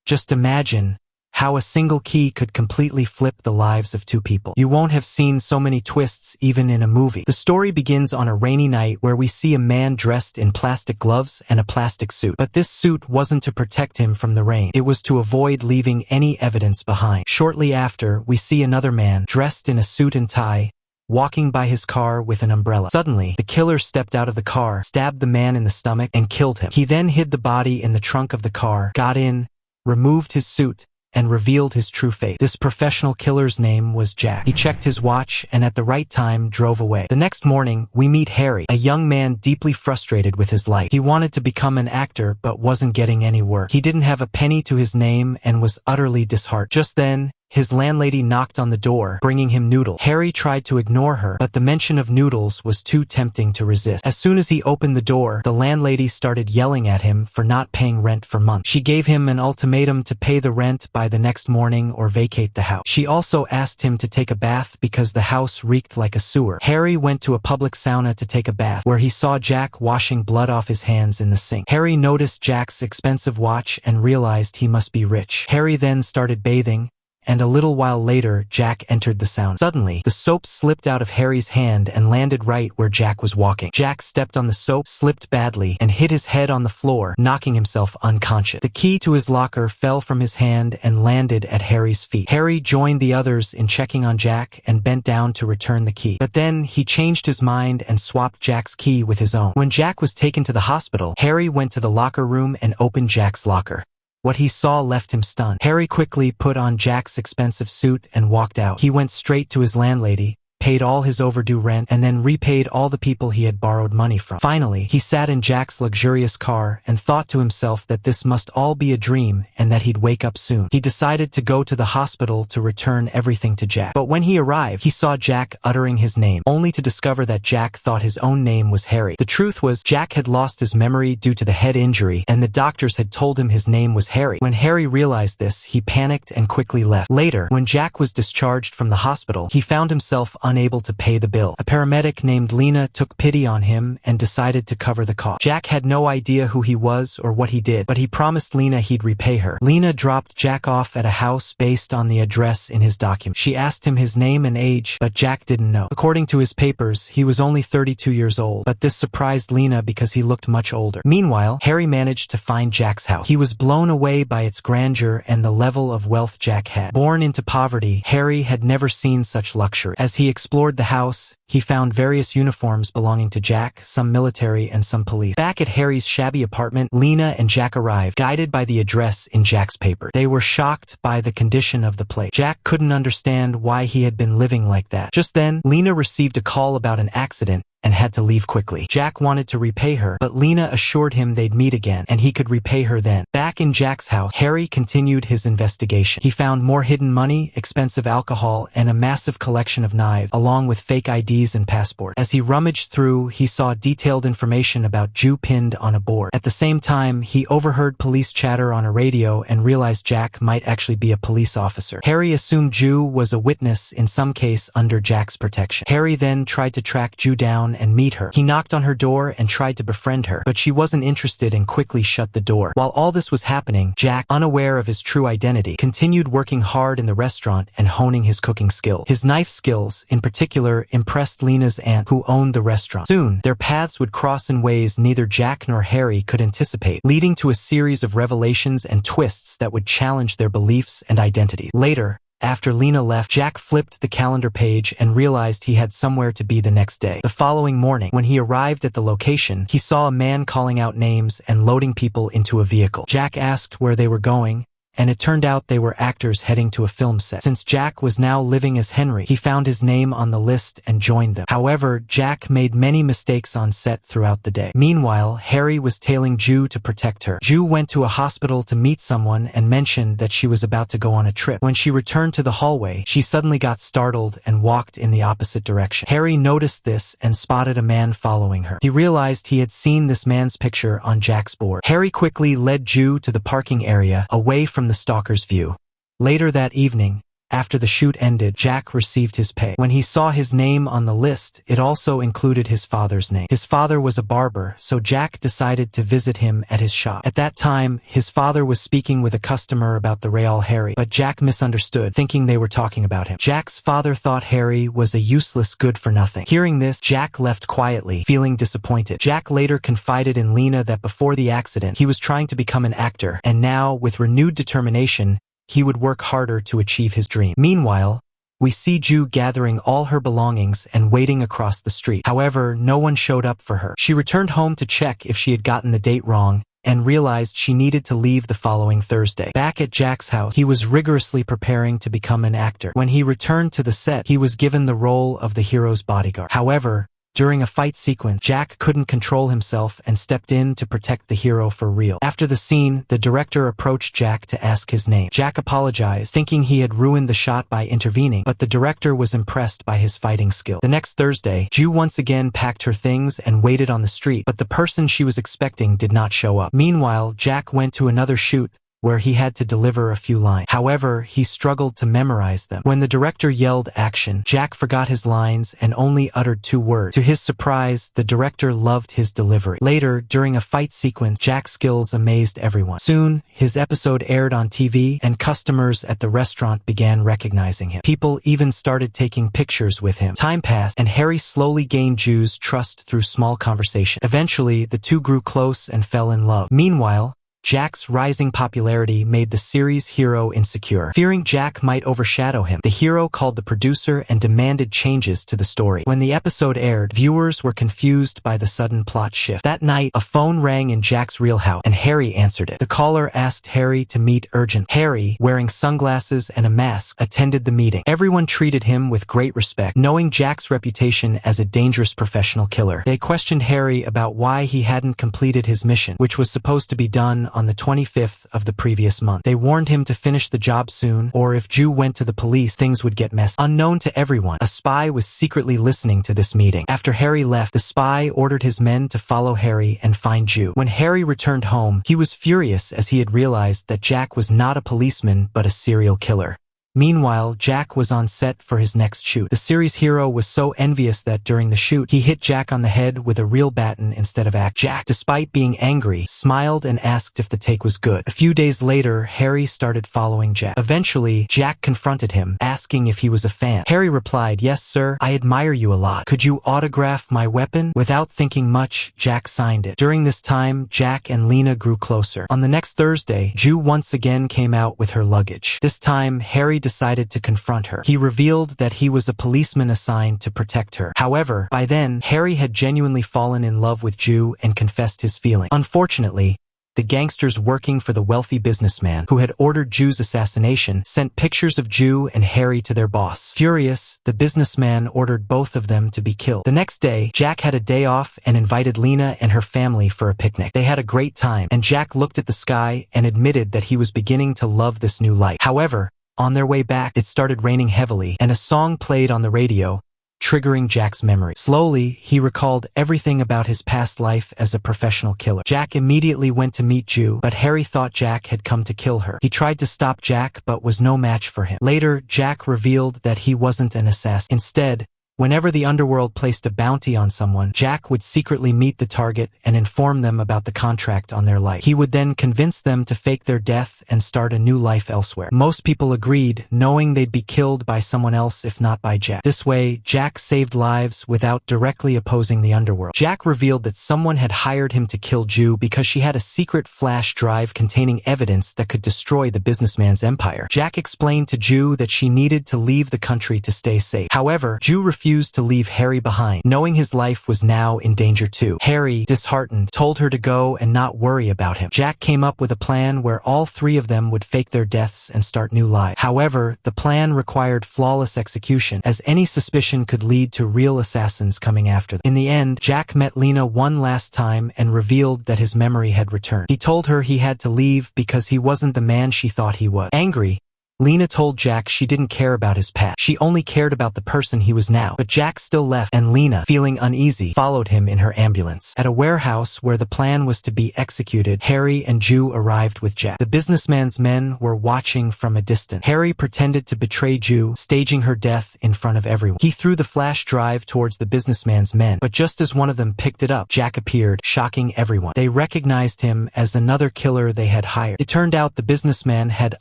Just imagine how a single key could completely flip the lives of two people. You won't have seen so many twists even in a movie. The story begins on a rainy night where we see a man dressed in plastic gloves and a plastic suit. But this suit wasn't to protect him from the rain. It was to avoid leaving any evidence behind. Shortly after, we see another man dressed in a suit and tie, walking by his car with an umbrella. Suddenly, the killer stepped out of the car, stabbed the man in the stomach, and killed him. He then hid the body in the trunk of the car, got in, removed his suit, and revealed his true fate. This professional killer's name was Jack. He checked his watch and at the right time drove away. The next morning, we meet Harry, a young man deeply frustrated with his life. He wanted to become an actor but wasn't getting any work. He didn't have a penny to his name and was utterly disheartened. Just then, his landlady knocked on the door, bringing him noodles. Harry tried to ignore her, but the mention of noodles was too tempting to resist. As soon as he opened the door, the landlady started yelling at him for not paying rent for months. She gave him an ultimatum to pay the rent by the next morning or vacate the house. She also asked him to take a bath because the house reeked like a sewer. Harry went to a public sauna to take a bath, where he saw Jack washing blood off his hands in the sink. Harry noticed Jack's expensive watch and realized he must be rich. Harry then started bathing, and a little while later, Jack entered the sauna. Suddenly, the soap slipped out of Harry's hand and landed right where Jack was walking. Jack stepped on the soap, slipped badly, and hit his head on the floor, knocking himself unconscious. The key to his locker fell from his hand and landed at Harry's feet. Harry joined the others in checking on Jack and bent down to return the key. But then, he changed his mind and swapped Jack's key with his own. When Jack was taken to the hospital, Harry went to the locker room and opened Jack's locker. What he saw left him stunned. Harry quickly put on Jack's expensive suit and walked out. He went straight to his landlady, paid all his overdue rent, and then repaid all the people he had borrowed money from. Finally, he sat in Jack's luxurious car and thought to himself that this must all be a dream and that he'd wake up soon. He decided to go to the hospital to return everything to Jack. But when he arrived, he saw Jack uttering his name, only to discover that Jack thought his own name was Harry. The truth was, Jack had lost his memory due to the head injury, and the doctors had told him his name was Harry. When Harry realized this, he panicked and quickly left. Later, when Jack was discharged from the hospital, he found himself unable to pay the bill. A paramedic named Lena took pity on him and decided to cover the cost. Jack had no idea who he was or what he did, but he promised Lena he'd repay her. Lena dropped Jack off at a house based on the address in his document. She asked him his name and age, but Jack didn't know. According to his papers, he was only 32 years old, but this surprised Lena because he looked much older. Meanwhile, Harry managed to find Jack's house. He was blown away by its grandeur and the level of wealth Jack had. Born into poverty, Harry had never seen such luxury. As he explored the house, he found various uniforms belonging to Jack, some military and some police. Back at Harry's shabby apartment, Lena and Jack arrived, guided by the address in Jack's paper. They were shocked by the condition of the place. Jack couldn't understand why he had been living like that. Just then, Lena received a call about an accident and had to leave quickly. Jack wanted to repay her, but Lena assured him they'd meet again, and he could repay her then. Back in Jack's house, Harry continued his investigation. He found more hidden money, expensive alcohol, and a massive collection of knives, along with fake IDs and passports. As he rummaged through, he saw detailed information about Jew pinned on a board. At the same time, he overheard police chatter on a radio and realized Jack might actually be a police officer. Harry assumed Jew was a witness in some case under Jack's protection. Harry then tried to track Jew down and meet her. He knocked on her door and tried to befriend her, but she wasn't interested and quickly shut the door. While all this was happening, Jack, unaware of his true identity, continued working hard in the restaurant and honing his cooking skills. His knife skills, in particular, impressed Lena's aunt, who owned the restaurant. Soon, their paths would cross in ways neither Jack nor Harry could anticipate, leading to a series of revelations and twists that would challenge their beliefs and identities. Later, after Lena left, Jack flipped the calendar page and realized he had somewhere to be the next day. The following morning, when he arrived at the location, he saw a man calling out names and loading people into a vehicle. Jack asked where they were going, and it turned out they were actors heading to a film set. Since Jack was now living as Henry, he found his name on the list and joined them. However, Jack made many mistakes on set throughout the day. Meanwhile, Harry was tailing Ju to protect her. Ju went to a hospital to meet someone and mentioned that she was about to go on a trip. When she returned to the hallway, she suddenly got startled and walked in the opposite direction. Harry noticed this and spotted a man following her. He realized he had seen this man's picture on Jack's board. Harry quickly led Ju to the parking area, away from the stalker's view. Later that evening, After the shoot ended, Jack received his pay. When he saw his name on the list, it also included his father's name. His father was a barber, so Jack decided to visit him at his shop. At that time, his father was speaking with a customer about the real Harry, but Jack misunderstood, thinking they were talking about him. Jack's father thought Harry was a useless good-for-nothing. Hearing this, Jack left quietly, feeling disappointed. Jack later confided in Lena that before the accident, he was trying to become an actor, and now, with renewed determination, he would work harder to achieve his dream. Meanwhile, we see Ju gathering all her belongings and waiting across the street. However, no one showed up for her. She returned home to check if she had gotten the date wrong, and realized she needed to leave the following Thursday. Back at Jack's house, he was rigorously preparing to become an actor. When he returned to the set, he was given the role of the hero's bodyguard. However, during a fight sequence, Jack couldn't control himself and stepped in to protect the hero for real. After the scene, the director approached Jack to ask his name. Jack apologized, thinking he had ruined the shot by intervening, but the director was impressed by his fighting skill. The next Thursday, Ju once again packed her things and waited on the street, but the person she was expecting did not show up. Meanwhile, Jack went to another shoot, where he had to deliver a few lines. However, he struggled to memorize them. When the director yelled action, Jack forgot his lines and only uttered 2 words. To his surprise, the director loved his delivery. Later, during a fight sequence, Jack's skills amazed everyone. Soon, his episode aired on TV, and customers at the restaurant began recognizing him. People even started taking pictures with him. Time passed, and Harry slowly gained Ju's trust through small conversation. Eventually, the two grew close and fell in love. Meanwhile, Jack's rising popularity made the series' hero insecure. Fearing Jack might overshadow him, the hero called the producer and demanded changes to the story. When the episode aired, viewers were confused by the sudden plot shift. That night, a phone rang in Jack's real house, and Harry answered it. The caller asked Harry to meet urgent. Harry, wearing sunglasses and a mask, attended the meeting. Everyone treated him with great respect, knowing Jack's reputation as a dangerous professional killer. They questioned Harry about why he hadn't completed his mission, which was supposed to be done on the 25th of the previous month. They warned him to finish the job soon, or if Ju went to the police, things would get messy. Unknown to everyone, a spy was secretly listening to this meeting. After Harry left, the spy ordered his men to follow Harry and find Ju. When Harry returned home, he was furious as he had realized that Jack was not a policeman but a serial killer. Meanwhile, Jack was on set for his next shoot. The series hero was so envious that during the shoot, he hit Jack on the head with a real baton instead of axe. Jack, despite being angry, smiled and asked if the take was good. A few days later, Harry started following Jack. Eventually, Jack confronted him, asking if he was a fan. Harry replied, "Yes, sir, I admire you a lot. Could you autograph my weapon?" Without thinking much, Jack signed it. During this time, Jack and Lena grew closer. On the next Thursday, Ju once again came out with her luggage. This time, Harry decided to confront her. He revealed that he was a policeman assigned to protect her. However, by then, Harry had genuinely fallen in love with Ju and confessed his feeling. Unfortunately, the gangsters working for the wealthy businessman who had ordered Ju's assassination sent pictures of Ju and Harry to their boss. Furious, the businessman ordered both of them to be killed. The next day, Jack had a day off and invited Lena and her family for a picnic. They had a great time, and Jack looked at the sky and admitted that he was beginning to love this new light. However, on their way back, it started raining heavily, and a song played on the radio, triggering Jack's memory. Slowly, he recalled everything about his past life as a professional killer. Jack immediately went to meet Ju, but Harry thought Jack had come to kill her. He tried to stop Jack, but was no match for him. Later, Jack revealed that he wasn't an assassin. Instead, whenever the underworld placed a bounty on someone, Jack would secretly meet the target and inform them about the contract on their life. He would then convince them to fake their death and start a new life elsewhere. Most people agreed, knowing they'd be killed by someone else if not by Jack. This way, Jack saved lives without directly opposing the underworld. Jack revealed that someone had hired him to kill Ju because she had a secret flash drive containing evidence that could destroy the businessman's empire. Jack explained to Ju that she needed to leave the country to stay safe. However, Ju refused to leave Harry behind, knowing his life was now in danger too. Harry, disheartened, told her to go and not worry about him. Jack came up with a plan where all three of them would fake their deaths and start new lives. However, the plan required flawless execution, as any suspicion could lead to real assassins coming after them. In the end, Jack met Lena one last time and revealed that his memory had returned. He told her he had to leave because he wasn't the man she thought he was. Angry, Lena told Jack she didn't care about his past. She only cared about the person he was now. But Jack still left, and Lena, feeling uneasy, followed him in her ambulance. At a warehouse where the plan was to be executed, Harry and Ju arrived with Jack. The businessman's men were watching from a distance. Harry pretended to betray Ju, staging her death in front of everyone. He threw the flash drive towards the businessman's men, but just as one of them picked it up, Jack appeared, shocking everyone. They recognized him as another killer they had hired. It turned out the businessman had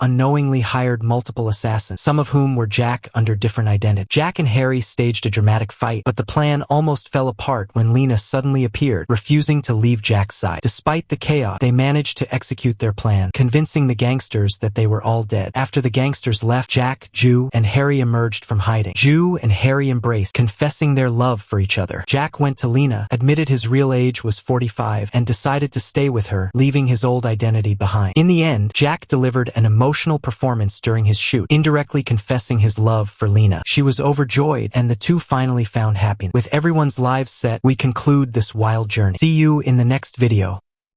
unknowingly hired multiple assassins, some of whom were Jack under different identities. Jack and Harry staged a dramatic fight, but the plan almost fell apart when Lena suddenly appeared, refusing to leave Jack's side. Despite the chaos, they managed to execute their plan, convincing the gangsters that they were all dead. After the gangsters left, Jack, Ju, and Harry emerged from hiding. Ju and Harry embraced, confessing their love for each other. Jack went to Lena, admitted his real age was 45, and decided to stay with her, leaving his old identity behind. In the end, Jack delivered an emotional performance during his shoot, indirectly confessing his love for Lena. She was overjoyed, and the two finally found happiness. With everyone's lives set, we conclude this wild journey. See you in the next video.